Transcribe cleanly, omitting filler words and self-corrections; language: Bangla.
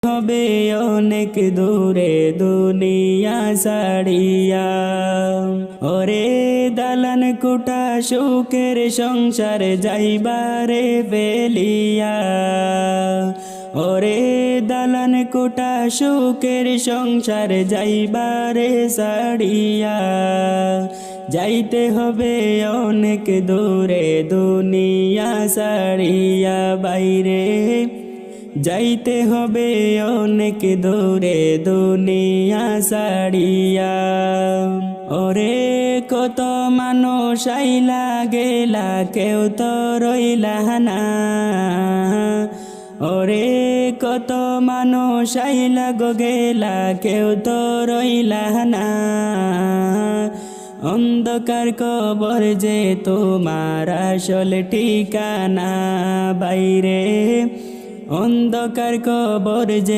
হবে অনেক দূরে দুনিয়া ছাড়িয়া। ওরে দালান কোঠা সুখের সংসার যাইবারে বেলিয়া। ওরে দালান কোঠা সুখের সংসার যাইবারে ছাড়িয়া। যাইতে হবে অনেক দূরে দুনিয়া ছাড়িয়া বাইরে। যাইতে হবে অনেক দূরে দুনিয়া ছাড়িয়া। ওরে কত মানুষ আইলা গেলা কেউ তো রইলা না। ওরে কত মানুষ আইলা গো গেলা কেউ তো রইলা না। অন্ধকার কবর যে তোমার আসল ঠিকানা বাইরে। অন্ধকার কবর যে